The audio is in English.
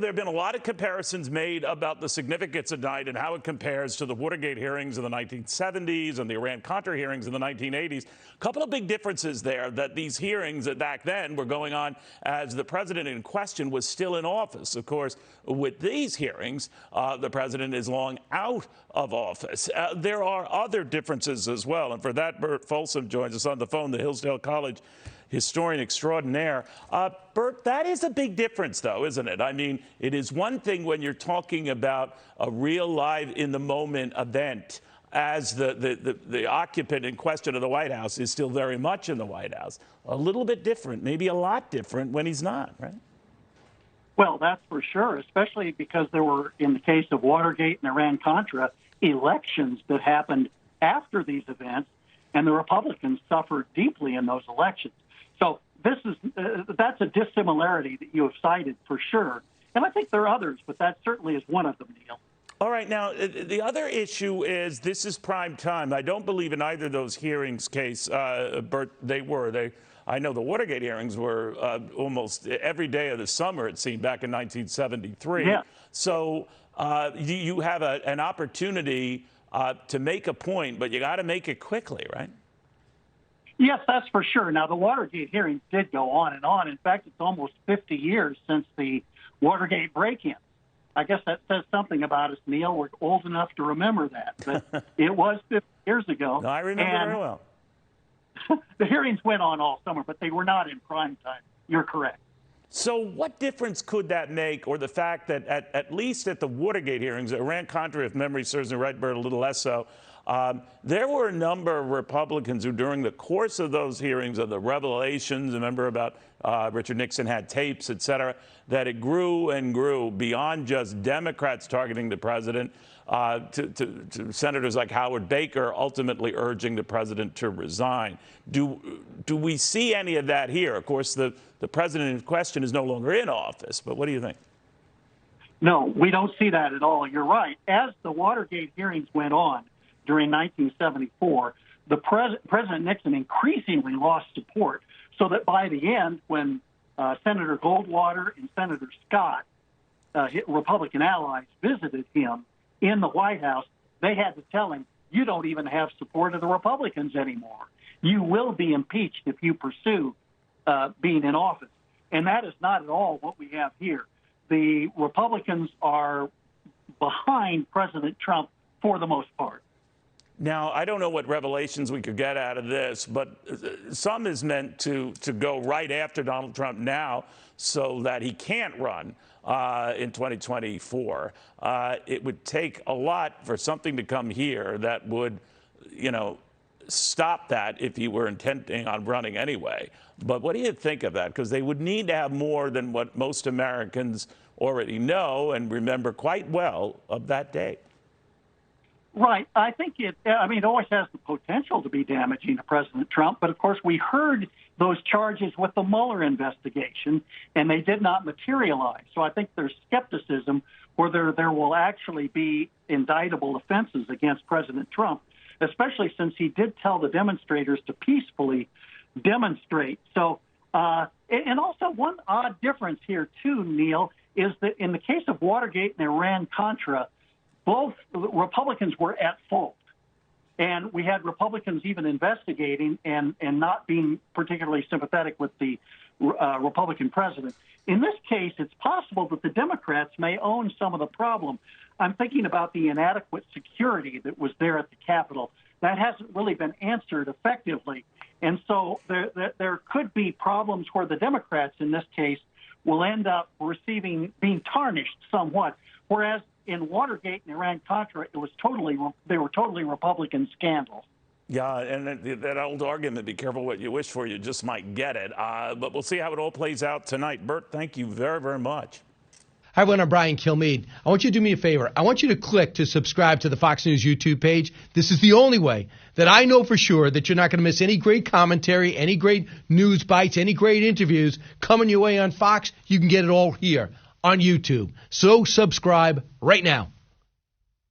There have been a lot of comparisons made about the significance of night and how it compares to the Watergate hearings in the 1970s and the Iran-Contra hearings in the 1980s. A couple of big differences there, that these hearings back then were going on as the president in question was still in office. Of course, with these hearings, the president is long out of office. There are other differences as well. And for that, Burt Folsom joins us on the phone, the Hillsdale College historian extraordinaire. Burt, that is a big difference, though, isn't it? I mean, it is one thing when you're talking about a real live in-the-moment event, as the occupant in question of the White House is still very much in the White House. A little bit different, maybe a lot different when he's not, right? Well, that's for sure, especially because there were, in the case of Watergate and Iran-Contra, elections that happened after these events, and the Republicans suffered deeply in those elections. So that's a dissimilarity that you have cited for sure. And I think there are others, but that certainly is one of them, Neil. All right. Now, the other issue is this is prime time. I don't believe in either of those hearings case, Burt, I know the Watergate hearings were almost every day of the summer, it seemed, back in 1973. Yeah. So you have an opportunity to make a point, but you got to make it quickly, right? Yes, that's for sure. Now, the Watergate hearings did go on and on. In fact, it's almost 50 years since the Watergate break-in. I guess that says something about us, Neil. We're old enough to remember that. But it was 50 years ago. No, I remember very well. The hearings went on all summer, but they were not in prime time. You're correct. So what difference could that make, or the fact that at least at the Watergate hearings, Iran-Contra, if memory serves me right, Burt, a little less so, there were a number of Republicans who, during the course of those hearings, of the revelations, remember about Richard Nixon had tapes, et cetera, that it grew and grew beyond just Democrats targeting the president to senators like Howard Baker ultimately urging the president to resign. Do we see any of that here? Of course, the president in question is no longer in office, but what do you think? No, we don't see that at all. You're right. As the Watergate hearings went on during 1974, the President Nixon increasingly lost support, so that by the end, when Senator Goldwater and Senator Scott, Republican allies, visited him in the White House, they had to tell him, you don't even have support of the Republicans anymore. You will be impeached if you pursue being in office. And that is not at all what we have here. The Republicans are behind President Trump for the most part. Now, I don't know what revelations we could get out of this, but some is meant to go right after Donald Trump now so that he can't run in 2024. It would take a lot for something to come here that would, stop that if he were intending on running anyway. But what do you think of that? Because they would need to have more than what most Americans already know and remember quite well of that day. Right. I think it always has the potential to be damaging to President Trump. But, of course, we heard those charges with the Mueller investigation, and they did not materialize. So I think there's skepticism whether there will actually be indictable offenses against President Trump, especially since he did tell the demonstrators to peacefully demonstrate. So, and also one odd difference here, too, Neil, is that in the case of Watergate and Iran-Contra, both Republicans were at fault. And we had Republicans even investigating and not being particularly sympathetic with the Republican president. In this case, it's possible that the Democrats may own some of the problem. I'm thinking about the inadequate security that was there at the Capitol. That hasn't really been answered effectively. And so there could be problems where the Democrats, in this case, will end up being tarnished somewhat, whereas in Watergate and Iran-Contra, they were totally Republican scandals. Yeah, and that old argument, be careful what you wish for, you just might get it. But we'll see how it all plays out tonight. Burt, thank you very, very much. Hi, everyone. I'm Brian Kilmeade. I want you to do me a favor. I want you to click to subscribe to the Fox News YouTube page. This is the only way that I know for sure that you're not going to miss any great commentary, any great news bites, any great interviews coming your way on Fox. You can get it all here on YouTube. So subscribe right now.